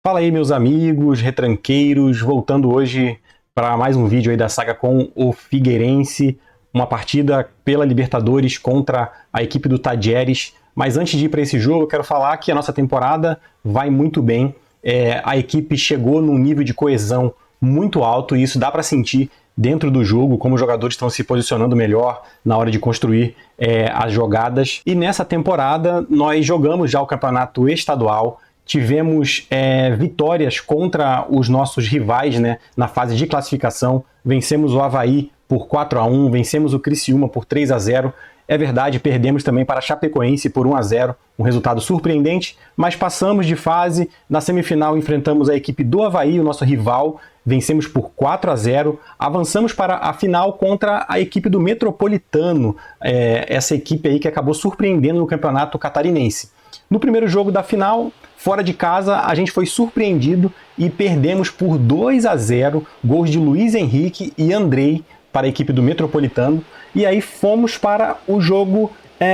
Fala aí, meus amigos, retranqueiros, voltando hoje para mais um vídeo aí da saga com o Figueirense, uma partida pela Libertadores contra a equipe do Tajeres. Mas antes de ir para esse jogo, eu quero falar que a nossa temporada vai muito bem. A equipe chegou num nível de coesão muito alto e isso dá para sentir dentro do jogo, como os jogadores estão se posicionando melhor na hora de construir as jogadas. E nessa temporada nós jogamos já o campeonato estadual. Tivemos vitórias contra os nossos rivais, né, na fase de classificação. Vencemos o Avaí por 4-1, vencemos o Criciúma por 3-0. É verdade, perdemos também para a Chapecoense por 1-0, um resultado surpreendente, mas passamos de fase. Na semifinal enfrentamos a equipe do Avaí, o nosso rival, vencemos por 4-0. Avançamos para a final contra a equipe do Metropolitano, essa equipe aí que acabou surpreendendo no campeonato catarinense. No primeiro jogo da final, fora de casa, a gente foi surpreendido e perdemos por 2-0, gols de Luiz Henrique e Andrei para a equipe do Metropolitano. E aí fomos para o jogo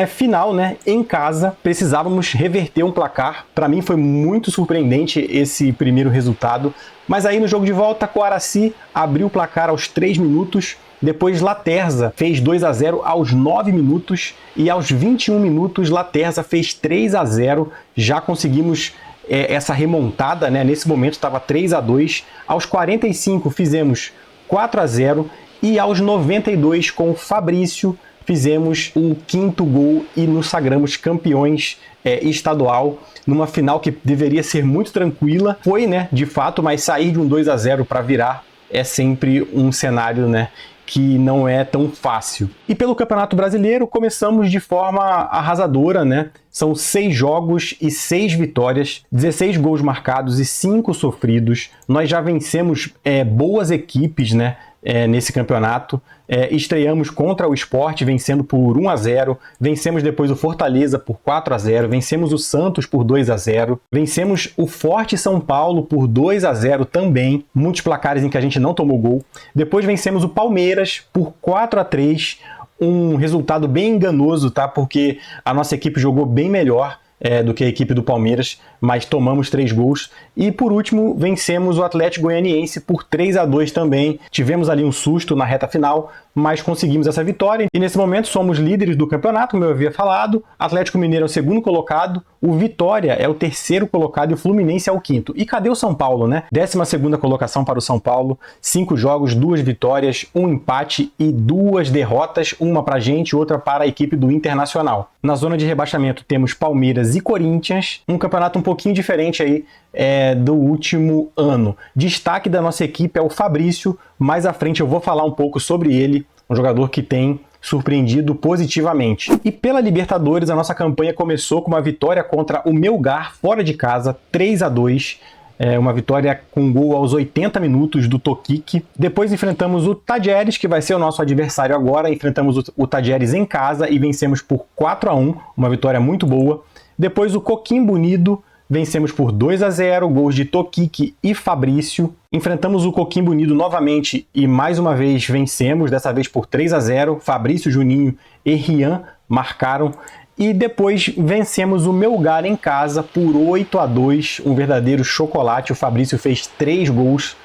final, né, em casa. Precisávamos reverter um placar. Para mim foi muito surpreendente esse primeiro resultado. Mas aí no jogo de volta, Coaraci abriu o placar aos 3 minutos. Depois Laterza fez 2-0 aos 9 minutos e aos 21 minutos Laterza fez 3-0. Já conseguimos essa remontada, né? Nesse momento estava 3-2. Aos 45 fizemos 4-0 e aos 92 com Fabrício fizemos o 5º gol e nos sagramos campeões estadual numa final que deveria ser muito tranquila. Foi, né, de fato, mas sair de um 2-0 para virar é sempre um cenário, né, que não é tão fácil. E pelo Campeonato Brasileiro, começamos de forma arrasadora, né? São 6 jogos e 6 vitórias, 16 gols marcados e 5 sofridos. Nós já vencemos boas equipes, né, nesse campeonato. Estreamos contra o Sport, vencendo por 1-0. Vencemos depois o Fortaleza por 4-0. Vencemos o Santos por 2-0. Vencemos o Forte São Paulo por 2-0 também. Muitos placares em que a gente não tomou gol. Depois vencemos o Palmeiras por 4-3. Um resultado bem enganoso, tá? Porque a nossa equipe jogou bem melhor do que a equipe do Palmeiras, mas tomamos 3 gols. E por último, vencemos o Atlético Goianiense por 3-2 também. Tivemos ali um susto na reta final, mas conseguimos essa vitória. E nesse momento somos líderes do campeonato, como eu havia falado. Atlético Mineiro é o 2º colocado, o Vitória é o 3º colocado e o Fluminense é o 5º. E cadê o São Paulo, né? 12ª colocação para o São Paulo, 5 jogos, 2 vitórias, 1 empate e 2 derrotas, uma para a gente, outra para a equipe do Internacional. Na zona de rebaixamento temos Palmeiras e Corinthians, um campeonato um pouquinho diferente aí do último ano. Destaque da nossa equipe é o Fabrício. Mais à frente eu vou falar um pouco sobre ele, um jogador que tem surpreendido positivamente. E pela Libertadores, a nossa campanha começou com uma vitória contra o Melgar fora de casa, 3-2. Uma vitória com gol aos 80 minutos do Toquique. Depois enfrentamos o Tajeres, que vai ser o nosso adversário agora. Enfrentamos o Tajeres em casa e vencemos por 4-1, uma vitória muito boa. Depois o Coquimbo Unido, vencemos por 2-0, gols de Toquique e Fabrício. Enfrentamos o Coquimbo Unido novamente e mais uma vez vencemos, dessa vez por 3-0. Fabrício, Juninho e Rian marcaram. E depois vencemos o Melgar em casa por 8-2, um verdadeiro chocolate. O Fabrício fez 3 gols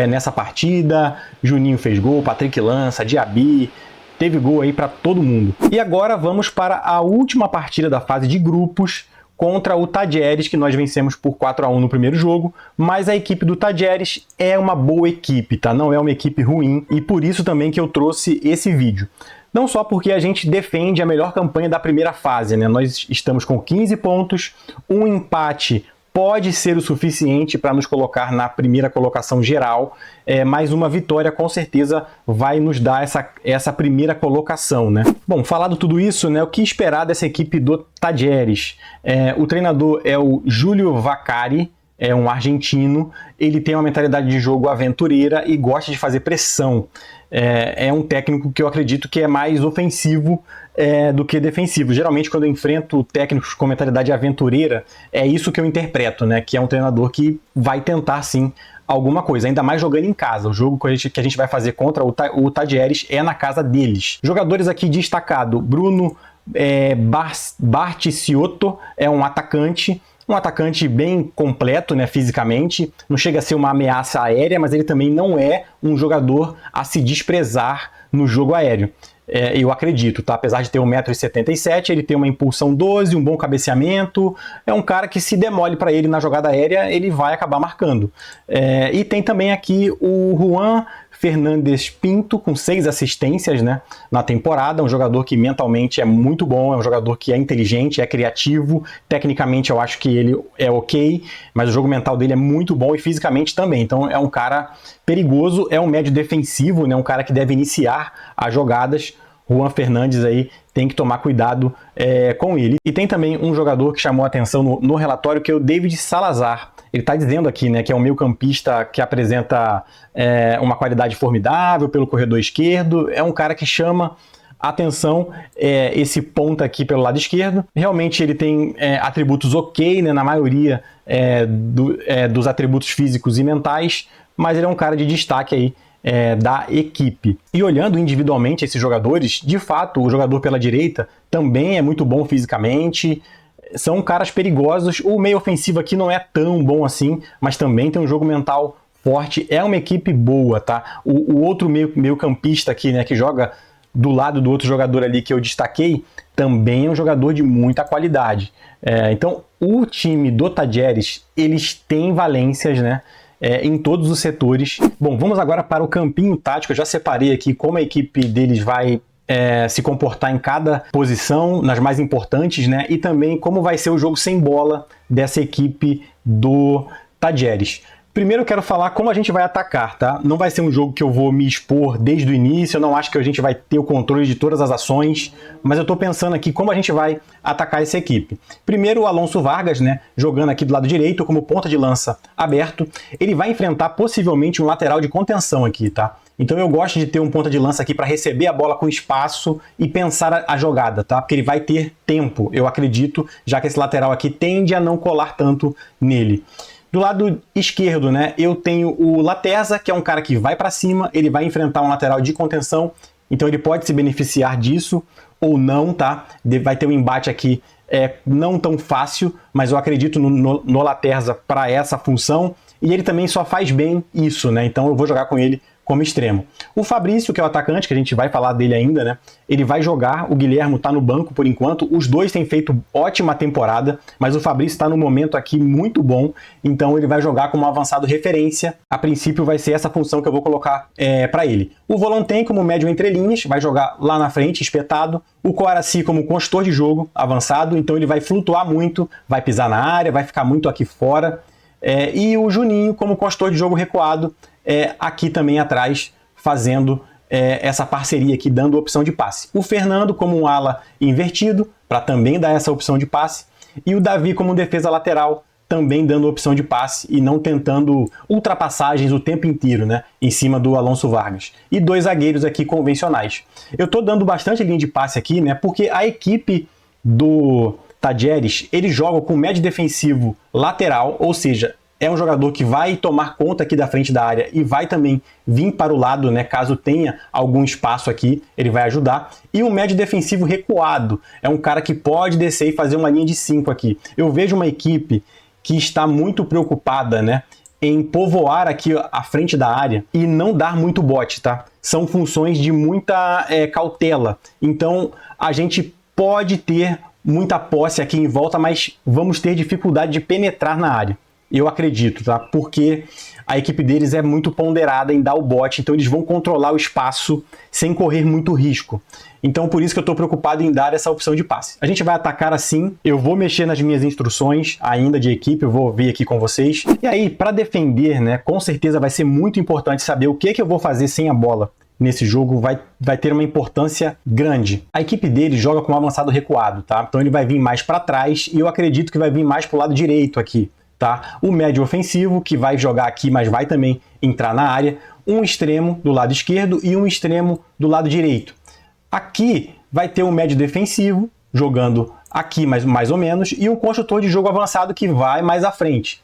nessa partida. Juninho fez gol, Patrick Lança, Diaby. Teve gol aí para todo mundo. E agora vamos para a última partida da fase de grupos contra o Tajeres, que nós vencemos por 4-1 no primeiro jogo, mas a equipe do Tajeres é uma boa equipe, tá? Não é uma equipe ruim, e por isso também que eu trouxe esse vídeo. Não só porque a gente defende a melhor campanha da primeira fase, né? Nós estamos com 15 pontos, um empate pode ser o suficiente para nos colocar na primeira colocação geral, mas uma vitória com certeza vai nos dar essa primeira colocação, né? Bom, falado tudo isso, né, o que esperar dessa equipe do Tajeres? O treinador é o Júlio Vaccari, é um argentino. Ele tem uma mentalidade de jogo aventureira e gosta de fazer pressão. É um técnico que eu acredito que é mais ofensivo do que defensivo. Geralmente, quando eu enfrento técnicos com mentalidade aventureira, é isso que eu interpreto, né? Que é um treinador que vai tentar, sim, alguma coisa, ainda mais jogando em casa. O jogo que a gente vai fazer contra o Tajeres é na casa deles. Jogadores aqui destacado: Bruno Barticciotto, é um atacante. Um atacante bem completo, né, fisicamente, não chega a ser uma ameaça aérea, mas ele também não é um jogador a se desprezar no jogo aéreo. Eu acredito, tá? Apesar de ter 1,77 m, ele tem uma impulsão 12, um bom cabeceamento, é um cara que se demole para ele na jogada aérea, ele vai acabar marcando. E tem também aqui o Juan Fernandes Pinto, com 6 assistências, né, na temporada, um jogador que mentalmente é muito bom, é um jogador que é inteligente, é criativo, tecnicamente eu acho que ele é ok, mas o jogo mental dele é muito bom e fisicamente também, então é um cara perigoso, é um médio defensivo, né, um cara que deve iniciar as jogadas. Juan Fernandes aí tem que tomar cuidado com ele. E tem também um jogador que chamou a atenção no relatório, que é o David Salazar. Ele está dizendo aqui, né, que é um meio-campista que apresenta uma qualidade formidável pelo corredor esquerdo, é um cara que chama atenção, esse ponta aqui pelo lado esquerdo. Realmente ele tem atributos ok, né, na maioria dos atributos físicos e mentais, mas ele é um cara de destaque aí da equipe. E olhando individualmente esses jogadores, de fato, o jogador pela direita também é muito bom fisicamente, são caras perigosos. O meio ofensivo aqui não é tão bom assim, mas também tem um jogo mental forte, é uma equipe boa, tá? O outro meio campista aqui, né, que joga do lado do outro jogador ali que eu destaquei, também é um jogador de muita qualidade. Então, o time do Talleres, eles têm valências, né, em todos os setores. Bom, vamos agora para o campinho tático. Eu já separei aqui como a equipe deles vai se comportar em cada posição, nas mais importantes, né? E também como vai ser o jogo sem bola dessa equipe do Talleres. Primeiro eu quero falar como a gente vai atacar, tá? Não vai ser um jogo que eu vou me expor desde o início, eu não acho que a gente vai ter o controle de todas as ações, mas eu tô pensando aqui como a gente vai atacar essa equipe. Primeiro o Alonso Vargas, né, jogando aqui do lado direito como ponta de lança aberto, ele vai enfrentar possivelmente um lateral de contenção aqui, tá? Então eu gosto de ter um ponta de lança aqui para receber a bola com espaço e pensar a jogada, tá? Porque ele vai ter tempo, eu acredito, já que esse lateral aqui tende a não colar tanto nele. Do lado esquerdo, né, eu tenho o Laterza, que é um cara que vai para cima, ele vai enfrentar um lateral de contenção, então ele pode se beneficiar disso ou não, tá? Vai ter um embate aqui não tão fácil, mas eu acredito no Laterza para essa função, e ele também só faz bem isso, né? Então eu vou jogar com ele como extremo. O Fabrício, que é o atacante, que a gente vai falar dele ainda, né? Ele vai jogar, o Guilhermo tá no banco por enquanto, os dois têm feito ótima temporada, mas o Fabrício está no momento aqui muito bom, então ele vai jogar como avançado referência. A princípio vai ser essa função que eu vou colocar para ele. O Volonten como médio entre linhas, vai jogar lá na frente, espetado. O Coaraci como consultor de jogo avançado, então ele vai flutuar muito, vai pisar na área, vai ficar muito aqui fora. E o Juninho como consultor de jogo recuado, aqui também atrás, fazendo essa parceria aqui, dando opção de passe. O Fernando como um ala invertido, para também dar essa opção de passe. E o Davi como um defesa lateral, também dando opção de passe e não tentando ultrapassagens o tempo inteiro, né, em cima do Alonso Vargas. E 2 zagueiros aqui convencionais. Eu estou dando bastante linha de passe aqui, né, porque a equipe do Talleres, ele joga com médio defensivo lateral, ou seja, é um jogador que vai tomar conta aqui da frente da área e vai também vir para o lado, né, caso tenha algum espaço aqui, ele vai ajudar. E um médio defensivo recuado, é um cara que pode descer e fazer uma linha de 5 aqui. Eu vejo uma equipe que está muito preocupada, né, em povoar aqui a frente da área e não dar muito bote, tá? São funções de muita cautela. Então a gente pode ter muita posse aqui em volta, mas vamos ter dificuldade de penetrar na área. Eu acredito, tá? Porque a equipe deles é muito ponderada em dar o bote, então eles vão controlar o espaço sem correr muito risco. Então por isso que eu estou preocupado em dar essa opção de passe. A gente vai atacar assim, eu vou mexer nas minhas instruções ainda de equipe, eu vou ver aqui com vocês. E aí, para defender, né, com certeza vai ser muito importante saber o que eu vou fazer sem a bola. Nesse jogo vai ter uma importância grande. A equipe dele joga com um avançado recuado, tá? Então ele vai vir mais para trás e eu acredito que vai vir mais para o lado direito aqui. Tá? O médio ofensivo, que vai jogar aqui, mas vai também entrar na área, um extremo do lado esquerdo e um extremo do lado direito. Aqui vai ter um médio defensivo, jogando aqui mais ou menos, e um construtor de jogo avançado que vai mais à frente.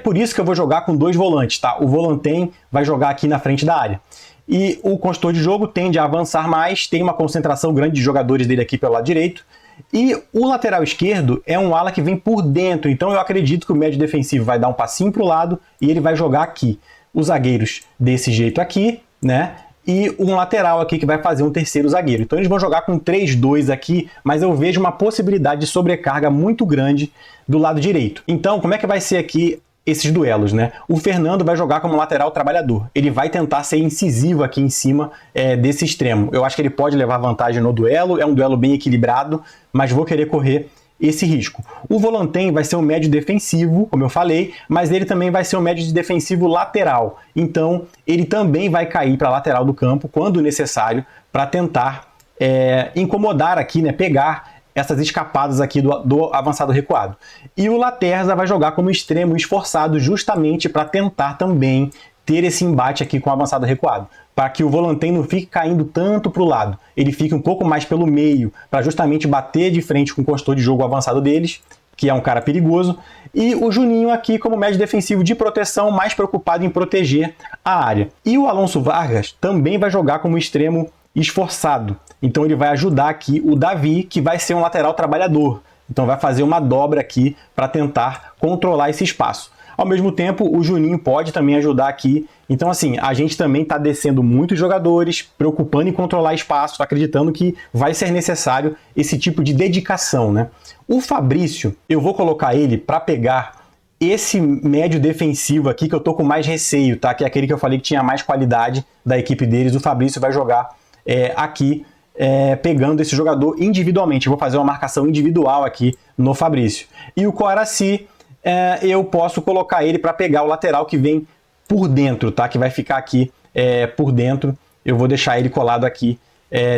Por isso que eu vou jogar com 2 volantes, tá? O Volonten vai jogar aqui na frente da área. E o construtor de jogo tende a avançar mais, tem uma concentração grande de jogadores dele aqui pelo lado direito, E o lateral esquerdo é um ala que vem por dentro, então eu acredito que o médio defensivo vai dar um passinho para o lado e ele vai jogar aqui. Os zagueiros desse jeito aqui, né? E um lateral aqui que vai fazer um terceiro zagueiro. Então eles vão jogar com 3-2 aqui, mas eu vejo uma possibilidade de sobrecarga muito grande do lado direito. Então, como é que vai ser aqui esses duelos, né? O Fernando vai jogar como lateral trabalhador. Ele vai tentar ser incisivo aqui em cima desse extremo. Eu acho que ele pode levar vantagem no duelo, é um duelo bem equilibrado, mas vou querer correr esse risco. O Volantém vai ser um médio defensivo, como eu falei, mas ele também vai ser um médio defensivo lateral. Então, ele também vai cair para a lateral do campo, quando necessário, para tentar incomodar aqui, né? Pegar essas escapadas aqui do avançado recuado. E o Laterza vai jogar como extremo esforçado justamente para tentar também ter esse embate aqui com o avançado recuado, para que o Volantém não fique caindo tanto para o lado, ele fique um pouco mais pelo meio, para justamente bater de frente com o consultor de jogo avançado deles, que é um cara perigoso, e o Juninho aqui como médio defensivo de proteção, mais preocupado em proteger a área. E o Alonso Vargas também vai jogar como extremo esforçado, então ele vai ajudar aqui o Davi, que vai ser um lateral trabalhador, então vai fazer uma dobra aqui para tentar controlar esse espaço. Ao mesmo tempo, o Juninho pode também ajudar aqui. Então, assim, a gente também está descendo muitos jogadores, preocupando em controlar espaço, acreditando que vai ser necessário esse tipo de dedicação, né? O Fabrício, eu vou colocar ele para pegar esse médio defensivo aqui, que eu tô com mais receio, tá? Que é aquele que eu falei que tinha mais qualidade da equipe deles. O Fabrício vai jogar aqui, pegando esse jogador individualmente. Eu vou fazer uma marcação individual aqui no Fabrício. E o Coaraci, eu posso colocar ele para pegar o lateral que vem por dentro, tá? Que vai ficar aqui por dentro. Eu vou deixar ele colado aqui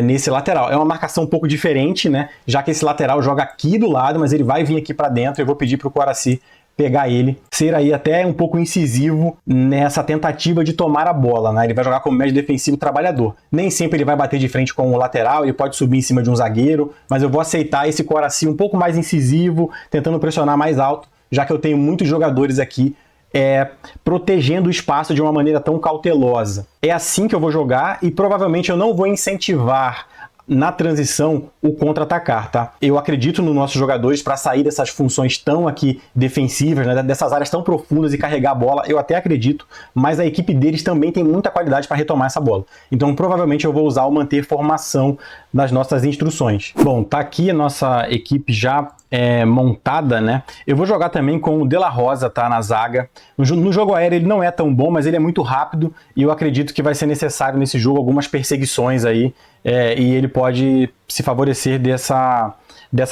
nesse lateral. É uma marcação um pouco diferente, né? Já que esse lateral joga aqui do lado, mas ele vai vir aqui para dentro. Eu vou pedir para o Coaraci pegar ele, ser aí até um pouco incisivo nessa tentativa de tomar a bola, né? Ele vai jogar como médio defensivo trabalhador. Nem sempre ele vai bater de frente com o lateral, ele pode subir em cima de um zagueiro, mas eu vou aceitar esse Coaraci um pouco mais incisivo, tentando pressionar mais alto, já que eu tenho muitos jogadores aqui protegendo o espaço de uma maneira tão cautelosa. É assim que eu vou jogar e provavelmente eu não vou incentivar na transição o contra-atacar, tá? Eu acredito nos nossos jogadores para sair dessas funções tão aqui defensivas, né? Dessas áreas tão profundas e carregar a bola, eu até acredito, mas a equipe deles também tem muita qualidade para retomar essa bola. Então provavelmente eu vou usar o manter formação nas nossas instruções. Bom, tá aqui a nossa equipe já montada, né? Eu vou jogar também com o De La Rosa, tá? Na zaga. No jogo aéreo ele não é tão bom, mas ele é muito rápido e eu acredito que vai ser necessário nesse jogo algumas perseguições aí, e ele pode se favorecer dessa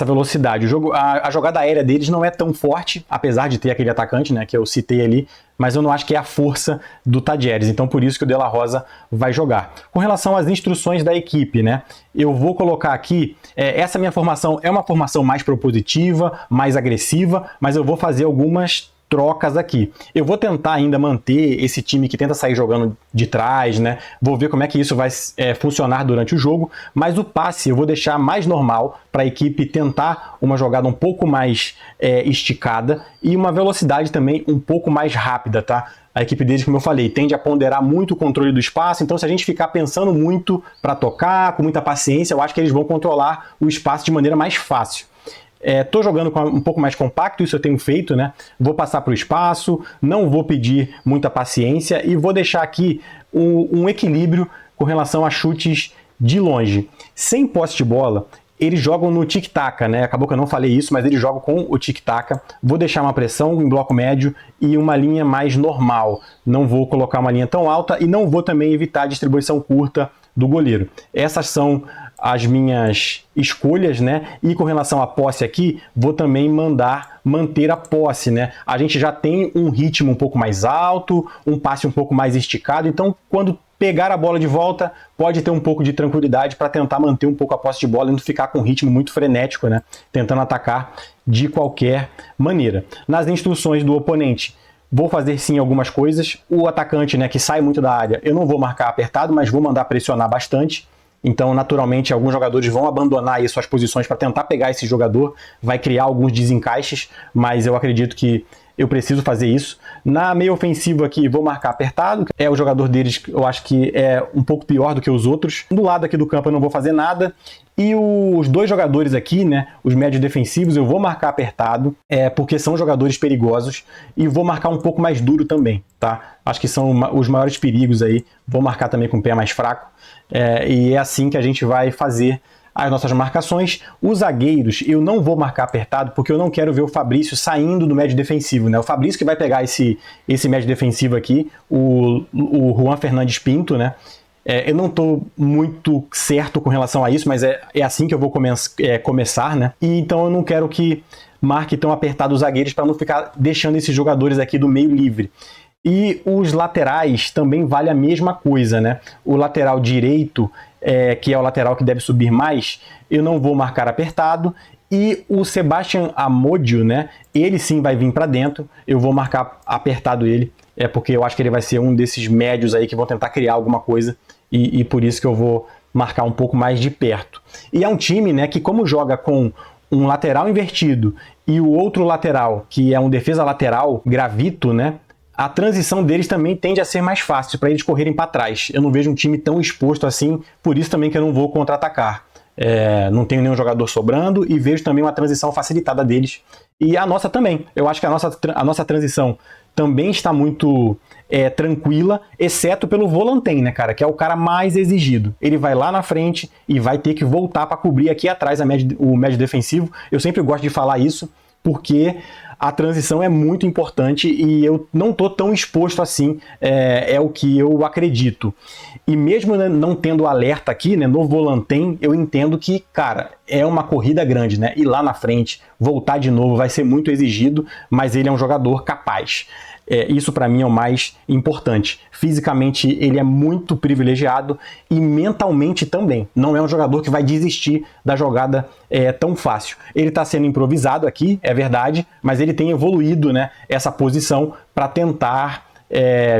velocidade. A jogada aérea deles não é tão forte, apesar de ter aquele atacante, né, que eu citei ali, mas eu não acho que é a força do Tadieres, então por isso que o De La Rosa vai jogar. Com relação às instruções da equipe, né, eu vou colocar aqui, essa minha formação é uma formação mais propositiva, mais agressiva, mas eu vou fazer algumas trocas aqui. Eu vou tentar ainda manter esse time que tenta sair jogando de trás, né? Vou ver como é que isso vai funcionar durante o jogo, mas o passe eu vou deixar mais normal para a equipe tentar uma jogada um pouco mais esticada e uma velocidade também um pouco mais rápida, tá? A equipe deles, como eu falei, tende a ponderar muito o controle do espaço, então se a gente ficar pensando muito para tocar, com muita paciência, eu acho que eles vão controlar o espaço de maneira mais fácil. Estou jogando um pouco mais compacto, isso eu tenho feito, né? Vou passar para o espaço, não vou pedir muita paciência e vou deixar aqui um equilíbrio com relação a chutes de longe. Sem posse de bola, eles jogam no tic-tac, né? Acabou que eu não falei isso, mas eles jogam com o tic-tac. Vou deixar uma pressão em bloco médio e uma linha mais normal. Não vou colocar uma linha tão alta e não vou também evitar a distribuição curta do goleiro. Essas são as minhas escolhas, né? E com relação à posse aqui, vou também manter a posse, né? A gente já tem um ritmo um pouco mais alto, um passe um pouco mais esticado, então quando pegar a bola de volta, pode ter um pouco de tranquilidade para tentar manter um pouco a posse de bola e não ficar com um ritmo muito frenético, né? Tentando atacar de qualquer maneira. Nas instruções do oponente, vou fazer sim algumas coisas. O atacante, né, que sai muito da área, eu não vou marcar apertado, mas vou mandar pressionar bastante. Então, naturalmente, alguns jogadores vão abandonar aí suas posições para tentar pegar esse jogador, vai criar alguns desencaixes, mas eu acredito que eu preciso fazer isso. Na meia ofensiva aqui, vou marcar apertado, o jogador deles eu acho que é um pouco pior do que os outros. Do lado aqui do campo eu não vou fazer nada. E os dois jogadores aqui, né, os médios defensivos, eu vou marcar apertado, porque são jogadores perigosos, e vou marcar um pouco mais duro também, tá? Acho que são os maiores perigos aí, vou marcar também com o pé mais fraco, e é assim que a gente vai fazer as nossas marcações. Os zagueiros eu não vou marcar apertado, porque eu não quero ver o Fabrício saindo do médio defensivo, né? O Fabrício que vai pegar esse médio defensivo aqui, o Juan Fernandes Pinto, né? Eu não estou muito certo com relação a isso, mas é assim que eu vou começar, né? E então eu não quero que marque tão apertado os zagueiros para não ficar deixando esses jogadores aqui do meio livre. E os laterais também vale a mesma coisa, né? O lateral direito, que é o lateral que deve subir mais, eu não vou marcar apertado. E o Sebastian Amodio, né? Ele sim vai vir para dentro, eu vou marcar apertado ele, porque eu acho que ele vai ser um desses médios aí que vão tentar criar alguma coisa, e por isso que eu vou marcar um pouco mais de perto. E é um time, né, que como joga com um lateral invertido e o outro lateral, que é um defesa lateral, gravito, né? A transição deles também tende a ser mais fácil para eles correrem para trás. Eu não vejo um time tão exposto assim, por isso também que eu não vou contra-atacar. Não tenho nenhum jogador sobrando e vejo também uma transição facilitada deles. E a nossa também. Eu acho que a nossa transição também está muito tranquila, exceto pelo Volantém, né, cara? Que é o cara mais exigido. Ele vai lá na frente e vai ter que voltar para cobrir aqui atrás o médio defensivo. Eu sempre gosto de falar isso, porque a transição é muito importante e eu não estou tão exposto assim, é o que eu acredito. E mesmo não tendo alerta aqui, né, no Volantém, eu entendo que, cara, é uma corrida grande, né? Ir lá na frente, voltar de novo, vai ser muito exigido, mas ele é um jogador capaz. Isso para mim é o mais importante. Fisicamente ele é muito privilegiado e mentalmente também. Não é um jogador que vai desistir da jogada tão fácil. Ele está sendo improvisado aqui, é verdade, mas ele tem evoluído, né, essa posição para tentar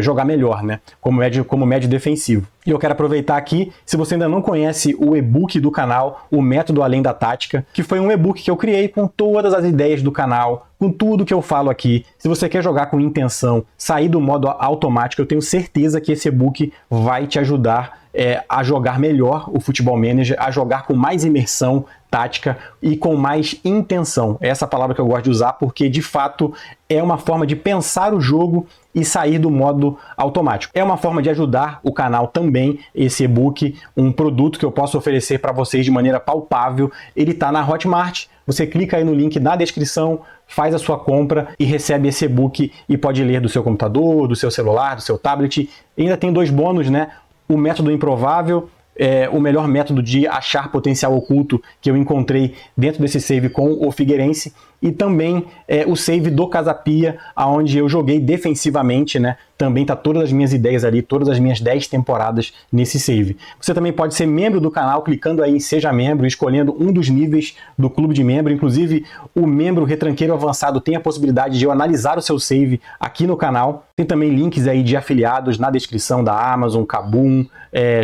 jogar melhor, né, como médio defensivo. E eu quero aproveitar aqui, se você ainda não conhece o e-book do canal, o Método Além da Tática, que foi um e-book que eu criei com todas as ideias do canal, com tudo que eu falo aqui. Se você quer jogar com intenção, sair do modo automático, eu tenho certeza que esse e-book vai te ajudar a jogar melhor o Futebol Manager, a jogar com mais imersão tática e com mais intenção. É essa palavra que eu gosto de usar, porque de fato é uma forma de pensar o jogo e sair do modo automático. É uma forma de ajudar o canal também, esse e-book, um produto que eu posso oferecer para vocês de maneira palpável. Ele está na Hotmart, você clica aí no link na descrição, faz a sua compra e recebe esse e-book e pode ler do seu computador, do seu celular, do seu tablet. E ainda tem 2 bônus, né? O método improvável, o melhor método de achar potencial oculto que eu encontrei dentro desse save com o Figueirense, e também o save do Casapia, onde eu joguei defensivamente, né? Também tá todas as minhas ideias ali, todas as minhas 10 temporadas nesse save. Você também pode ser membro do canal clicando aí em Seja Membro, escolhendo um dos níveis do clube de membro. Inclusive, o membro retranqueiro avançado tem a possibilidade de eu analisar o seu save aqui no canal. Tem também links aí de afiliados na descrição da Amazon, Kabum,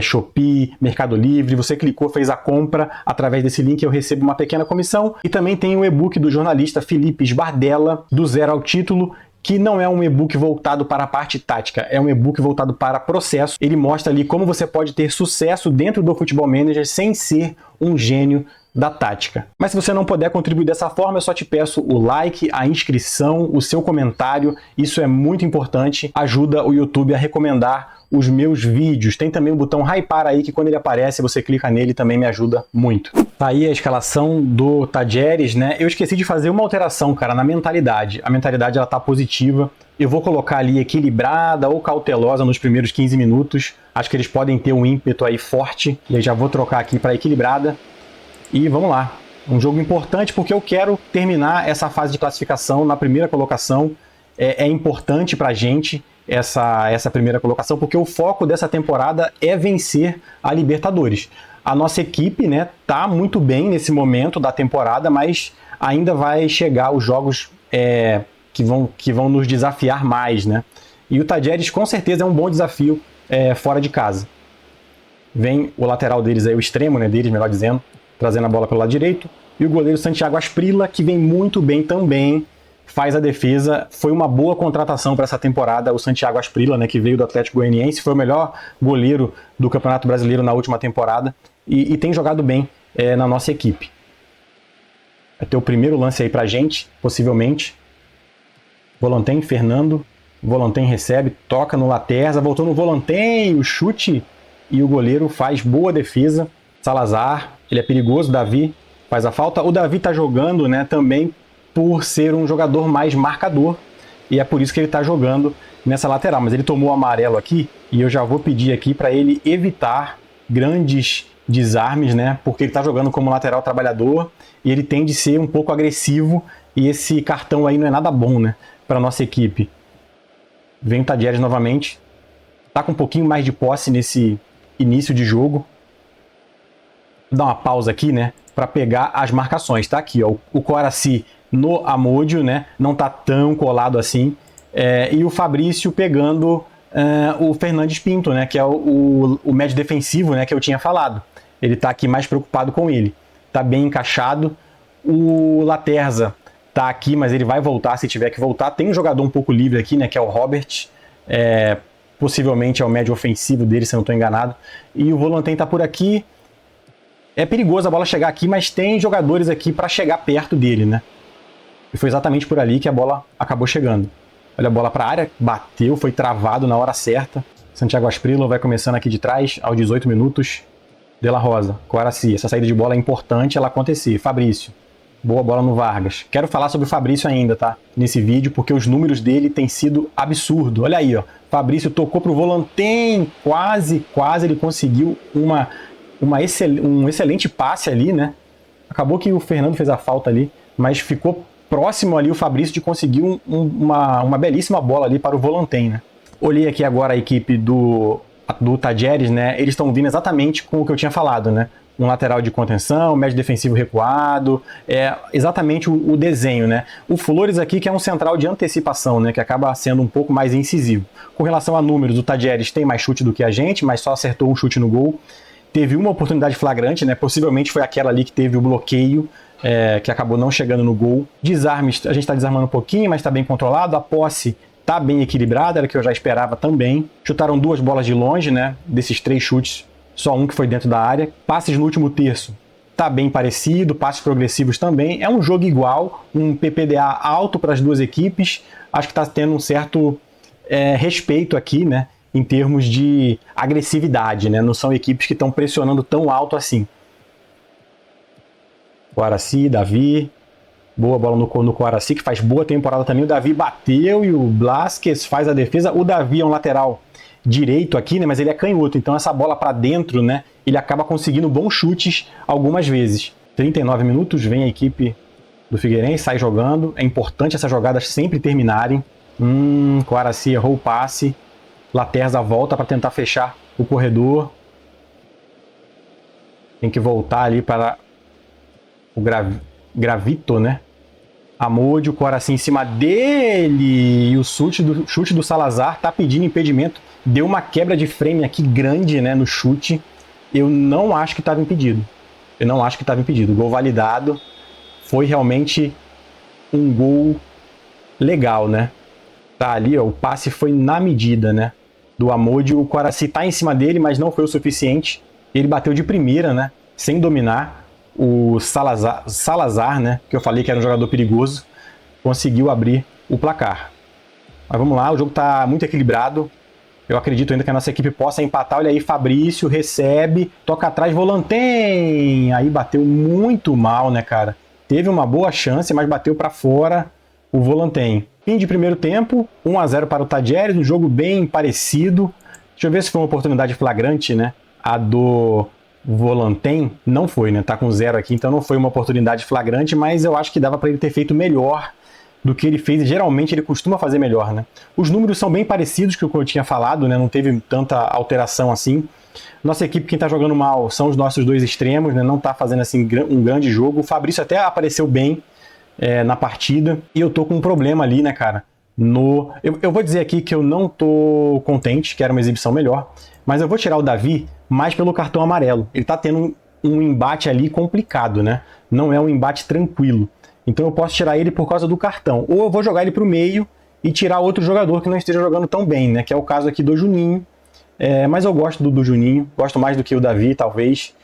Shopee, Mercado Livre. Você clicou, fez a compra, através desse link eu recebo uma pequena comissão. E também tem o e-book do jornalista Felipe Sbardella, Do Zero ao Título, que não é um e-book voltado para a parte tática, é um e-book voltado para processo. Ele mostra ali como você pode ter sucesso dentro do Futebol Manager sem ser um gênio da tática. Mas se você não puder contribuir dessa forma, eu só te peço o like, a inscrição, o seu comentário. Isso é muito importante, ajuda o YouTube a recomendar os meus vídeos. Tem também o botão hypar aí, que quando ele aparece, você clica nele, também me ajuda muito. Tá aí a escalação do Tadjeres, né? Eu esqueci de fazer uma alteração, cara, na mentalidade. A mentalidade, ela tá positiva. Eu vou colocar ali equilibrada ou cautelosa nos primeiros 15 minutos. Acho que eles podem ter um ímpeto aí forte. E aí já vou trocar aqui para equilibrada. E vamos lá. Um jogo importante porque eu quero terminar essa fase de classificação na primeira colocação. É importante pra gente essa primeira colocação, porque o foco dessa temporada é vencer a Libertadores. A nossa equipe, né, tá muito bem nesse momento da temporada, mas ainda vai chegar os jogos que vão nos desafiar mais, né? E o Tadjeres com certeza é um bom desafio fora de casa. Vem o lateral deles aí, o extremo, né, deles, melhor dizendo, trazendo a bola pelo lado direito, e o goleiro Santiago Asprilla, que vem muito bem também, faz a defesa. Foi uma boa contratação para essa temporada o Santiago Asprilla, né, que veio do Atlético Goianiense, foi o melhor goleiro do Campeonato Brasileiro na última temporada e tem jogado bem na nossa equipe. Vai ter o primeiro lance aí pra gente, possivelmente. Volanten, Fernando. Volanten recebe, toca no Laterza, voltou no Volanten, o chute e o goleiro faz boa defesa. Salazar, ele é perigoso, Davi faz a falta. O Davi tá jogando, né, também por ser um jogador mais marcador e é por isso que ele tá jogando nessa lateral. Mas ele tomou o amarelo aqui e eu já vou pedir aqui para ele evitar grandes desarmes, né, porque ele tá jogando como lateral trabalhador e ele tende a ser um pouco agressivo e esse cartão aí não é nada bom, né, para nossa equipe. Vem o Tadieres novamente, tá com um pouquinho mais de posse nesse início de jogo. Vou dar uma pausa aqui, né, para pegar as marcações. Tá aqui, ó, o Coaraci no Amódio, né, não tá tão colado assim, e o Fabrício pegando o Fernandes Pinto, né, que é o médio defensivo, né, que eu tinha falado. Ele tá aqui mais preocupado com ele. Tá bem encaixado. O Laterza tá aqui, mas ele vai voltar se tiver que voltar. Tem um jogador um pouco livre aqui, né, que é o Robert. Possivelmente é o médio ofensivo dele, se eu não estou enganado. E o Volanten tá por aqui. É perigoso a bola chegar aqui, mas tem jogadores aqui para chegar perto dele, né? E foi exatamente por ali que a bola acabou chegando. Olha a bola para a área, bateu, foi travado na hora certa. Santiago Asprilla vai começando aqui de trás, aos 18 minutos. De La Rosa, Coaraci. Essa saída de bola é importante ela acontecer. Fabrício. Boa bola no Vargas. Quero falar sobre o Fabrício ainda, tá? Nesse vídeo, porque os números dele têm sido absurdo. Olha aí, ó. Fabrício tocou pro Volanten. Quase ele conseguiu um excelente passe ali, né? Acabou que o Fernando fez a falta ali, mas ficou próximo ali o Fabrício de conseguir uma belíssima bola ali para o Volanten, né? Olhei aqui agora a equipe do Tadieres, né? Eles estão vindo exatamente com o que eu tinha falado, né? Um lateral de contenção, médio defensivo recuado, exatamente o desenho, né? O Flores aqui que é um central de antecipação, né? Que acaba sendo um pouco mais incisivo. Com relação a números, o Tadieres tem mais chute do que a gente, mas só acertou um chute no gol. Teve uma oportunidade flagrante, né? Possivelmente foi aquela ali que teve o bloqueio, que acabou não chegando no gol. Desarmes, a gente está desarmando um pouquinho, mas está bem controlado. A posse tá bem equilibrada, era o que eu já esperava também. Chutaram 2 bolas de longe, né? Desses 3 chutes, só um que foi dentro da área. Passes no último terço, tá bem parecido. Passes progressivos também. É um jogo igual, um PPDA alto para as duas equipes. Acho que tá tendo um certo respeito aqui, né? Em termos de agressividade, né? Não são equipes que estão pressionando tão alto assim. Coaraci, Davi. Boa bola no Coaraci, que faz boa temporada também. O Davi bateu e o Blasquez faz a defesa. O Davi é um lateral direito aqui, né? Mas ele é canhoto. Então essa bola para dentro, né? Ele acaba conseguindo bons chutes algumas vezes. 39 minutos, vem a equipe do Figueirense, sai jogando. É importante essas jogadas sempre terminarem. Coaraci errou o passe. Laterza volta para tentar fechar o corredor. Tem que voltar ali para o Gravito, né? Amódio, o Coaraci em cima dele. E o chute do Salazar tá pedindo impedimento. Deu uma quebra de frame aqui grande, né, no chute. Eu não acho que estava impedido. Gol validado. Foi realmente um gol legal, né? Tá ali, ó, o passe foi na medida, né? Do Amódio. O Coaraci tá em cima dele, mas não foi o suficiente. Ele bateu de primeira, né? Sem dominar. O Salazar, né, que eu falei que era um jogador perigoso, conseguiu abrir o placar. Mas vamos lá, o jogo está muito equilibrado. Eu acredito ainda que a nossa equipe possa empatar. Olha aí, Fabrício recebe, toca atrás, Volanten. Aí bateu muito mal, né, cara? Teve uma boa chance, mas bateu para fora o Volanten. Fim de primeiro tempo, 1-0 para o Tadieres, um jogo bem parecido. Deixa eu ver se foi uma oportunidade flagrante, né? A do Volanten não foi, né? Tá com 0 aqui, então não foi uma oportunidade flagrante, mas eu acho que dava para ele ter feito melhor do que ele fez, e geralmente ele costuma fazer melhor, né? Os números são bem parecidos com o que eu tinha falado, né? Não teve tanta alteração assim. Nossa equipe, quem tá jogando mal são os nossos 2 extremos, né? Não tá fazendo assim um grande jogo. O Fabrício até apareceu bem na partida, e eu tô com um problema ali, né, cara? Eu vou dizer aqui que eu não tô contente, que era uma exibição melhor, mas eu vou tirar o Davi mais pelo cartão amarelo. Ele tá tendo um embate ali complicado, né? Não é um embate tranquilo. Então eu posso tirar ele por causa do cartão. Ou eu vou jogar ele para o meio e tirar outro jogador que não esteja jogando tão bem, né? Que é o caso aqui do Juninho. Mas eu gosto do Juninho, gosto mais do que o Davi, talvez.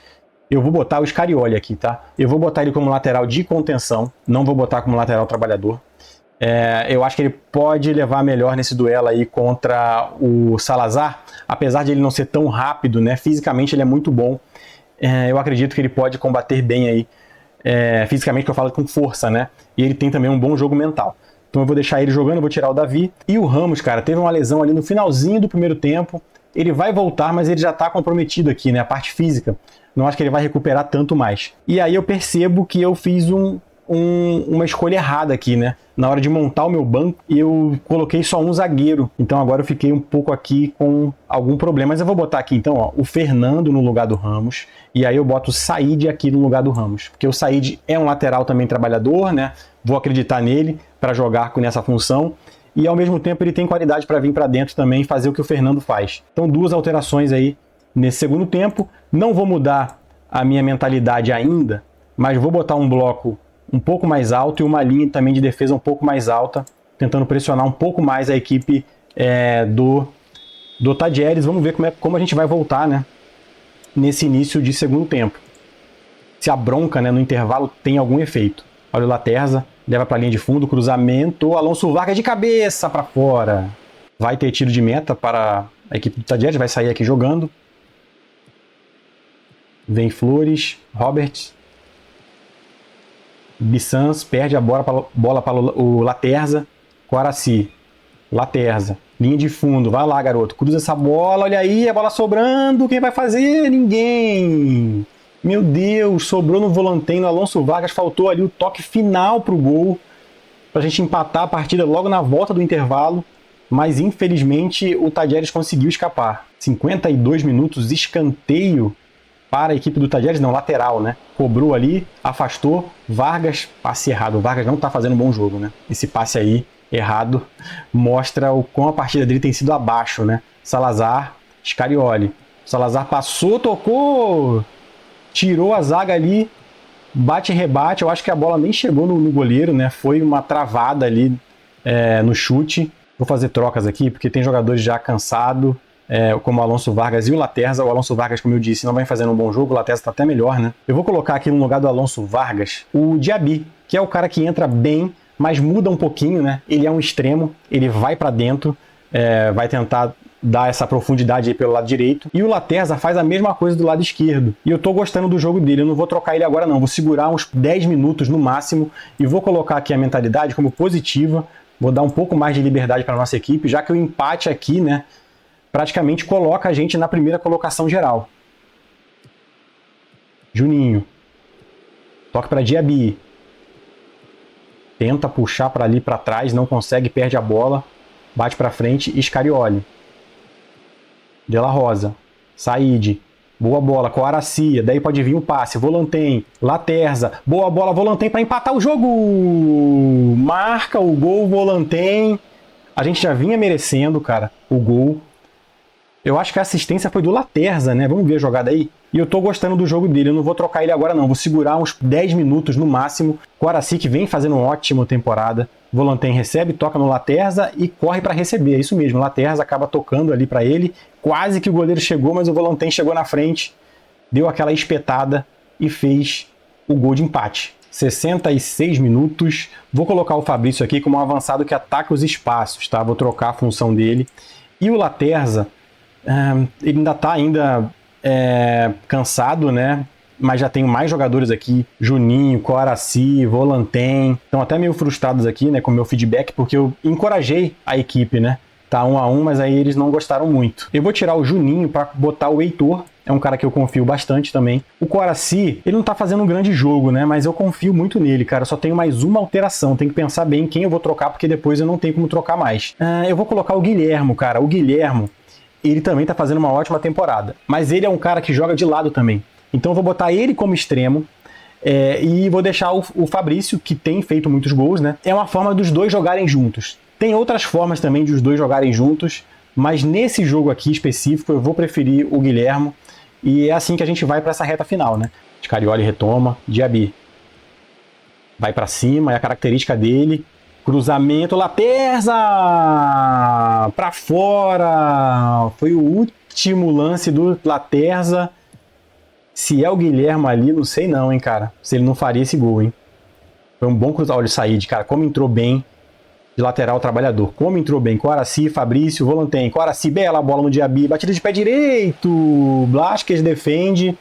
Eu vou botar o Scarioli aqui, tá? Eu vou botar ele como lateral de contenção, não vou botar como lateral trabalhador. Eu acho que ele pode levar melhor nesse duelo aí contra o Salazar, apesar de ele não ser tão rápido, né? Fisicamente ele é muito bom. Eu acredito que ele pode combater bem aí, fisicamente, que eu falo com força, né? E ele tem também um bom jogo mental. Então eu vou deixar ele jogando, eu vou tirar o Davi. E o Ramos, cara, teve uma lesão ali no finalzinho do primeiro tempo. Ele vai voltar, mas ele já está comprometido aqui, né? A parte física. Não acho que ele vai recuperar tanto mais. E aí eu percebo que eu fiz uma escolha errada aqui, né? Na hora de montar o meu banco, eu coloquei só um zagueiro. Então agora eu fiquei um pouco aqui com algum problema. Mas eu vou botar aqui, então, ó, o Fernando no lugar do Ramos. E aí eu boto o Said aqui no lugar do Ramos. Porque o Said é um lateral também trabalhador, né? Vou acreditar nele para jogar nessa função. E ao mesmo tempo ele tem qualidade para vir para dentro também e fazer o que o Fernando faz. Então 2 alterações aí nesse segundo tempo. Não vou mudar a minha mentalidade ainda, mas vou botar um bloco um pouco mais alto e uma linha também de defesa um pouco mais alta, tentando pressionar um pouco mais a equipe do Tadieres. Vamos ver como a gente vai voltar, né, nesse início de segundo tempo. Se a bronca, né, no intervalo tem algum efeito. Olha o Laterza, leva para a linha de fundo, cruzamento, Alonso Vargas de cabeça para fora. Vai ter tiro de meta para a equipe do Tadieres, vai sair aqui jogando. Vem Flores, Roberts, Bissans, perde a bola para o Laterza, Coaraci, Laterza, linha de fundo, vai lá garoto, cruza essa bola, olha aí, a bola sobrando, quem vai fazer? Ninguém! Meu Deus, sobrou no volanteio, no Alonso Vargas, faltou ali o toque final para o gol, para a gente empatar a partida logo na volta do intervalo, mas infelizmente o Tadieres conseguiu escapar. 52 minutos, escanteio para a equipe do Tadieres, não, lateral, né? Cobrou ali, afastou, Vargas, passe errado. O Vargas não está fazendo um bom jogo, né? Esse passe aí, errado, mostra o quão a partida dele tem sido abaixo, né? Salazar, Scarioli. Salazar passou, tocou, tirou a zaga ali, bate e rebate. Eu acho que a bola nem chegou no goleiro, né? Foi uma travada ali no chute. Vou fazer trocas aqui, porque tem jogadores já cansados. Como o Alonso Vargas e o Laterza. O Alonso Vargas, como eu disse, não vem fazendo um bom jogo, o Laterza está até melhor, né? Eu vou colocar aqui no lugar do Alonso Vargas o Diaby, que é o cara que entra bem, mas muda um pouquinho, né? Ele é um extremo, ele vai para dentro, vai tentar dar essa profundidade aí pelo lado direito. E o Laterza faz a mesma coisa do lado esquerdo. E eu tô gostando do jogo dele, eu não vou trocar ele agora não, vou segurar uns 10 minutos no máximo e vou colocar aqui a mentalidade como positiva, vou dar um pouco mais de liberdade para nossa equipe, já que o empate aqui, né, praticamente coloca a gente na primeira colocação geral. Juninho. Toque para Diaby. Tenta puxar para ali para trás, não consegue, perde a bola. Bate para frente, Scarioli. De La Rosa. Said. Boa bola, Coaraci. Daí pode vir um passe. Volanten. Laterza. Boa bola, Volanten para empatar o jogo. Marca o gol, Volanten. A gente já vinha merecendo, cara, o gol. Eu acho que a assistência foi do Laterza, né? Vamos ver a jogada aí? E eu tô gostando do jogo dele, eu não vou trocar ele agora não, vou segurar uns 10 minutos no máximo. Coaraci que vem fazendo uma ótima temporada. Volanten recebe, toca no Laterza e corre para receber, é isso mesmo. O Laterza acaba tocando ali para ele, quase que o goleiro chegou, mas o Volanten chegou na frente, deu aquela espetada e fez o gol de empate. 66 minutos, vou colocar o Fabrício aqui como um avançado que ataca os espaços, tá? Vou trocar a função dele. E o Laterza, ele ainda está cansado, né? Mas já tenho mais jogadores aqui, Juninho, Coaraci, Volanten, estão até meio frustrados aqui, né, com o meu feedback, porque eu encorajei a equipe, né? Tá 1-1, mas aí eles não gostaram muito. Eu vou tirar o Juninho para botar o Heitor, é um cara que eu confio bastante também. O Coaraci, ele não tá fazendo um grande jogo, né? Mas eu confio muito nele, cara. Eu só tenho mais uma alteração, tenho que pensar bem quem eu vou trocar, porque depois eu não tenho como trocar mais. Eu vou colocar o Guilhermo, cara. O Guilhermo, ele também tá fazendo uma ótima temporada. Mas ele é um cara que joga de lado também. Então eu vou botar ele como extremo e vou deixar o Fabrício, que tem feito muitos gols, né? É uma forma dos dois jogarem juntos. Tem outras formas também de os dois jogarem juntos, mas nesse jogo aqui específico eu vou preferir o Guilhermo. E é assim que a gente vai para essa reta final, né? Scarioli retoma, Diaby. vai para cima, é a característica dele. Cruzamento, Laterza! Para fora! Foi o último lance do Laterza. Se é o Guilherme ali, não sei não, hein, cara. Se ele não faria esse gol, hein. Foi um bom cruzamento. Olha o Said, cara, como entrou bem de lateral trabalhador. Como entrou bem. Coraci, Fabrício, Volantem. Coraci, bela bola no Diaby. Batida de pé direito. Blasquez defende.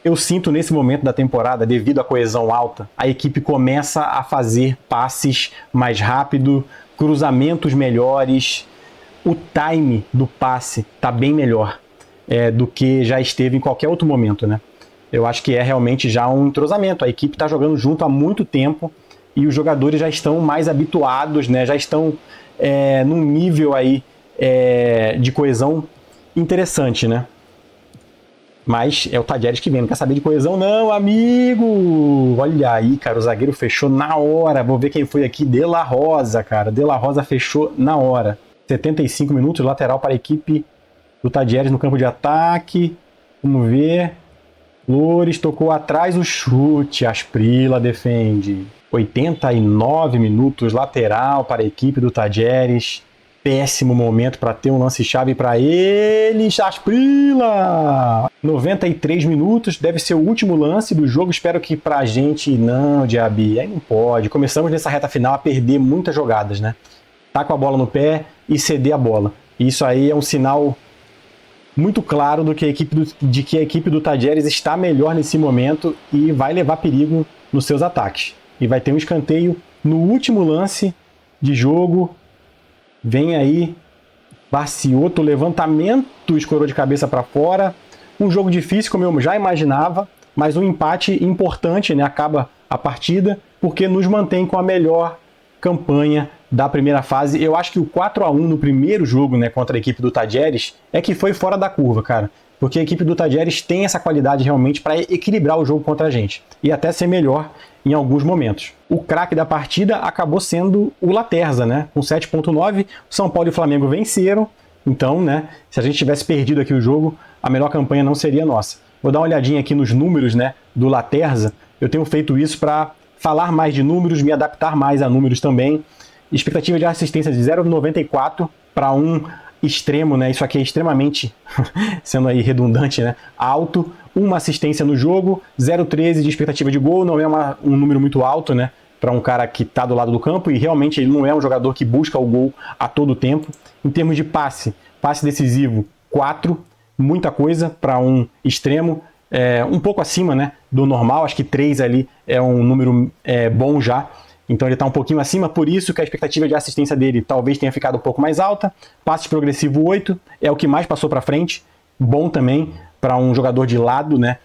Eu sinto nesse momento da temporada, devido à coesão alta, a equipe começa a fazer passes mais rápido, cruzamentos melhores, o time do passe está bem melhor do que já esteve em qualquer outro momento, né? Eu acho que é realmente já um entrosamento, a equipe está jogando junto há muito tempo e os jogadores já estão mais habituados, né? Já estão num nível aí de coesão interessante, né? Mas é o Tadieres que vem, não quer saber de coesão não, amigo! Olha aí, cara, o zagueiro fechou na hora. Vou ver quem foi aqui, De La Rosa, cara. De La Rosa fechou na hora. 75 minutos, lateral para a equipe do Tadieres no campo de ataque. Vamos ver. Flores tocou atrás o chute, Asprila defende. 89 minutos, lateral para a equipe do Tadieres. Péssimo momento para ter um lance-chave para ele, Asprila! 93 minutos, deve ser o último lance do jogo. Espero que pra gente não, Diaby, aí não pode. Começamos nessa reta final a perder muitas jogadas, né? Tá com a bola no pé e ceder a bola. Isso aí é um sinal muito claro de que a equipe do Tadieres está melhor nesse momento e vai levar perigo nos seus ataques. E vai ter um escanteio no último lance de jogo. Vem aí, Barciotto, levantamento, escorou de cabeça para fora. Um jogo difícil, como eu já imaginava, mas um empate importante, né? Acaba a partida, porque nos mantém com a melhor campanha da primeira fase. Eu acho que o 4-1 no primeiro jogo, né, contra a equipe do Tadieres é que foi fora da curva, cara. Porque a equipe do Tadieres tem essa qualidade realmente para equilibrar o jogo contra a gente. E até ser melhor em alguns momentos. O craque da partida acabou sendo o Laterza, né? Com 7.9, São Paulo e Flamengo venceram. Então, né, se a gente tivesse perdido aqui o jogo, a melhor campanha não seria nossa. Vou dar uma olhadinha aqui nos números, né, do Laterza. Eu tenho feito isso para falar mais de números, me adaptar mais a números também. Expectativa de assistência de 0,94 para um extremo, né? Isso aqui é extremamente, sendo aí redundante, né? Alto. Uma assistência no jogo, 0,13 de expectativa de gol, não é um número muito alto, né? Para um cara que está do lado do campo e realmente ele não é um jogador que busca o gol a todo tempo. Em termos de passe decisivo, 4, muita coisa para um extremo, um pouco acima, né, do normal, acho que 3 ali é um número bom já. Então ele está um pouquinho acima, por isso que a expectativa de assistência dele talvez tenha ficado um pouco mais alta. Passe progressivo 8, é o que mais passou para frente, bom também para um jogador de lado, né?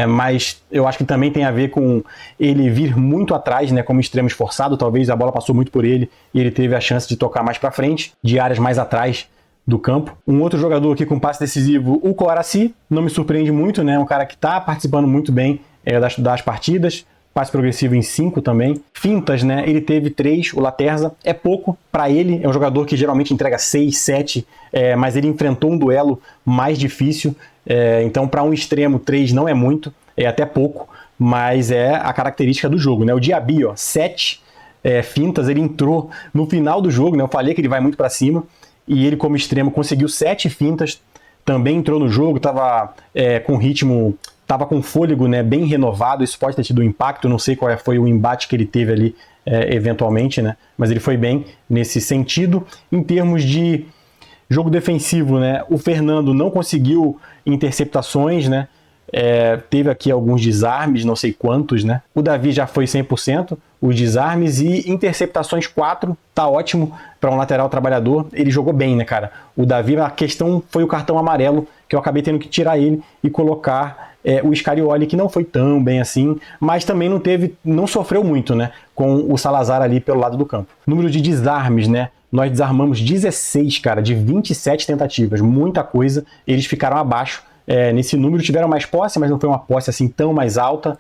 Mas eu acho que também tem a ver com ele vir muito atrás, né, como extremo esforçado, talvez a bola passou muito por ele e ele teve a chance de tocar mais para frente, de áreas mais atrás do campo. Um outro jogador aqui com passe decisivo, o Coraci, não me surpreende muito, né? Um cara que está participando muito bem das partidas. Passe progressivo em 5 também. Fintas, né? Ele teve 3, o Laterza. É pouco para ele, é um jogador que geralmente entrega 6, 7, mas ele enfrentou um duelo mais difícil. Então, para um extremo, 3 não é muito, é até pouco, mas é a característica do jogo, né? O Diaby, 7 fintas, ele entrou no final do jogo, né? Eu falei que ele vai muito para cima, e ele, como extremo, conseguiu 7 fintas, também entrou no jogo, estava com ritmo. Estava com fôlego, né, bem renovado, isso pode ter tido um impacto, não sei qual foi o embate que ele teve ali eventualmente, né, mas ele foi bem nesse sentido. Em termos de jogo defensivo, né, o Fernando não conseguiu interceptações, né, teve aqui alguns desarmes, não sei quantos, né. O Davi já foi 100%, os desarmes e interceptações 4, tá ótimo para um lateral trabalhador, ele jogou bem, né, cara. O Davi, a questão foi o cartão amarelo, que eu acabei tendo que tirar ele e colocar o Scarioli, que não foi tão bem assim, mas também não sofreu muito, né, com o Salazar ali pelo lado do campo. Número de desarmes, né, nós desarmamos 16, cara, de 27 tentativas, muita coisa, eles ficaram abaixo nesse número, tiveram mais posse, mas não foi uma posse assim tão mais alta,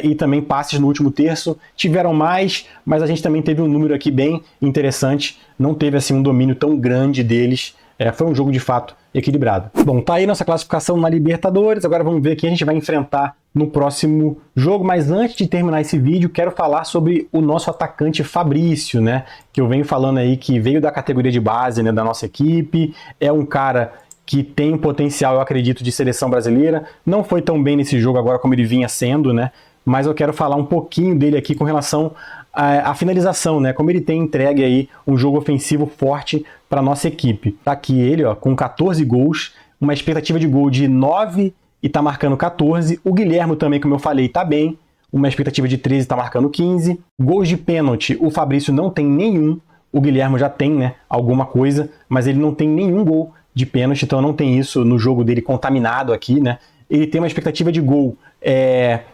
e também passes no último terço, tiveram mais, mas a gente também teve um número aqui bem interessante, não teve assim um domínio tão grande deles Foi um jogo de fato equilibrado. Bom, tá aí nossa classificação na Libertadores. Agora vamos ver quem a gente vai enfrentar no próximo jogo. Mas antes de terminar esse vídeo, quero falar sobre o nosso atacante Fabrício, né? Que eu venho falando aí que veio da categoria de base, né, da nossa equipe. É um cara que tem potencial, eu acredito, de seleção brasileira. Não foi tão bem nesse jogo agora como ele vinha sendo, né? Mas eu quero falar um pouquinho dele aqui com relação à finalização, né? Como ele tem entregue aí um jogo ofensivo forte para nossa equipe. Tá aqui ele, ó, com 14 gols, uma expectativa de gol de 9 e tá marcando 14. O Guilherme também, como eu falei, tá bem. Uma expectativa de 13 e tá marcando 15. Gols de pênalti, o Fabrício não tem nenhum. O Guilherme já tem, né, alguma coisa, mas ele não tem nenhum gol de pênalti, então não tem isso no jogo dele contaminado aqui, né? Ele tem uma expectativa de gol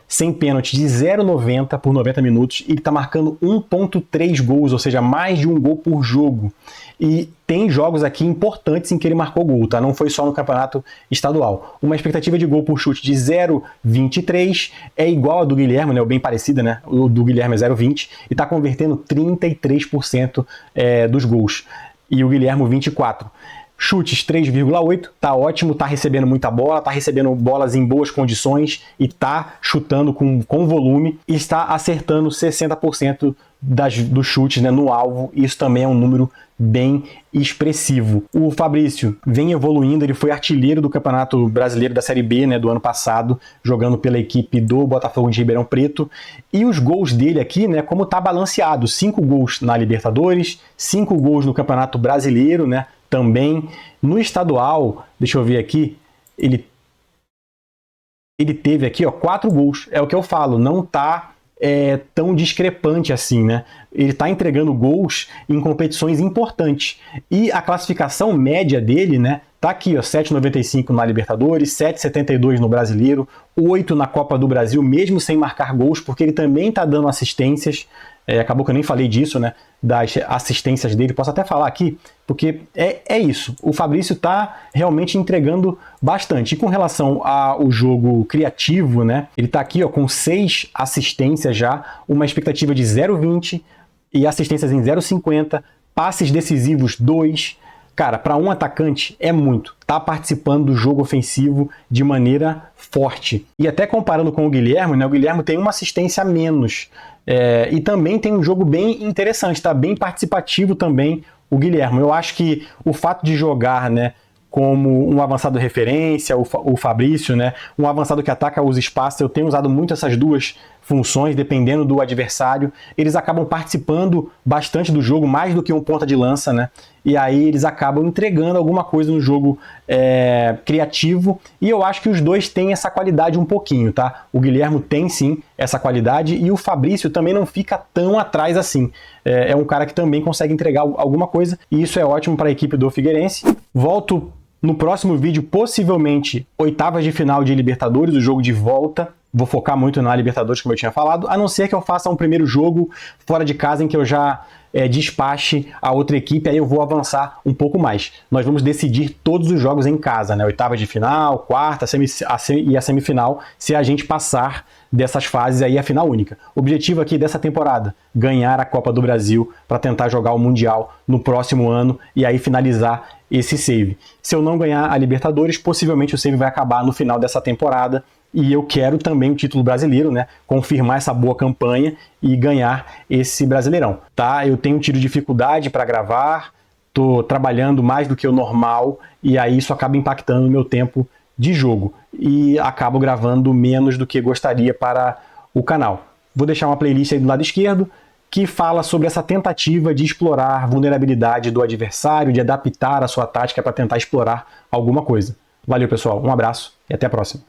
sem pênalti de 0,90 por 90 minutos e ele está marcando 1,3 gols, ou seja, mais de um gol por jogo. E tem jogos aqui importantes em que ele marcou gol, tá? Não foi só no campeonato estadual. Uma expectativa de gol por chute de 0,23 é igual a do Guilherme, né? Ou bem parecida, né? O do Guilherme é 0,20 e está convertendo 33% dos gols. E o Guilherme 24%. Chutes 3,8, tá ótimo, tá recebendo muita bola, tá recebendo bolas em boas condições e tá chutando com volume e está acertando 60% dos chutes, né, no alvo. Isso também é um número bem expressivo. O Fabrício vem evoluindo, ele foi artilheiro do Campeonato Brasileiro da Série B, né, do ano passado, jogando pela equipe do Botafogo de Ribeirão Preto. E os gols dele aqui, né, como tá balanceado, 5 gols na Libertadores, 5 gols no Campeonato Brasileiro, né, também. No estadual, deixa eu ver aqui, ele teve aqui, ó, 4 gols. É o que eu falo, não tá tão discrepante assim, né? Ele tá entregando gols em competições importantes. E a classificação média dele, né, tá aqui, ó, 7,95 na Libertadores, 7,72 no Brasileiro, 8 na Copa do Brasil, mesmo sem marcar gols, porque ele também tá dando assistências. Acabou que eu nem falei disso, né, das assistências dele, posso até falar aqui, porque é isso, o Fabrício está realmente entregando bastante. E com relação ao jogo criativo, né, ele está aqui, ó, com 6 assistências já, uma expectativa de 0,20 e assistências em 0,50, passes decisivos 2. Cara, para um atacante é muito. Tá participando do jogo ofensivo de maneira forte. E até comparando com o Guilherme, né, o Guilherme tem uma assistência a menos. E também tem um jogo bem interessante, está bem participativo também o Guilherme. Eu acho que o fato de jogar, né, como um avançado referência, o Fabrício, né, um avançado que ataca os espaços, eu tenho usado muito essas duas funções, dependendo do adversário, eles acabam participando bastante do jogo, mais do que um ponta de lança, né? E aí eles acabam entregando alguma coisa no jogo criativo, e eu acho que os dois têm essa qualidade um pouquinho, tá? O Guilherme tem sim essa qualidade, e o Fabrício também não fica tão atrás assim. É um cara que também consegue entregar alguma coisa, e isso é ótimo para a equipe do Figueirense. Volto no próximo vídeo, possivelmente oitavas de final de Libertadores, o jogo de volta. Vou focar muito na Libertadores, como eu tinha falado, a não ser que eu faça um primeiro jogo fora de casa em que eu já despache a outra equipe, aí eu vou avançar um pouco mais. Nós vamos decidir todos os jogos em casa, né? Oitavas de final, quarta e a semifinal, se a gente passar dessas fases aí a final única. O objetivo aqui dessa temporada, ganhar a Copa do Brasil para tentar jogar o Mundial no próximo ano e aí finalizar esse save. Se eu não ganhar a Libertadores, possivelmente o save vai acabar no final dessa temporada. E eu quero também o título brasileiro, né? Confirmar essa boa campanha e ganhar esse Brasileirão, tá? Eu tenho tido dificuldade para gravar, tô trabalhando mais do que o normal e aí isso acaba impactando o meu tempo de jogo e acabo gravando menos do que gostaria para o canal. Vou deixar uma playlist aí do lado esquerdo que fala sobre essa tentativa de explorar a vulnerabilidade do adversário, de adaptar a sua tática para tentar explorar alguma coisa. Valeu, pessoal, um abraço e até a próxima.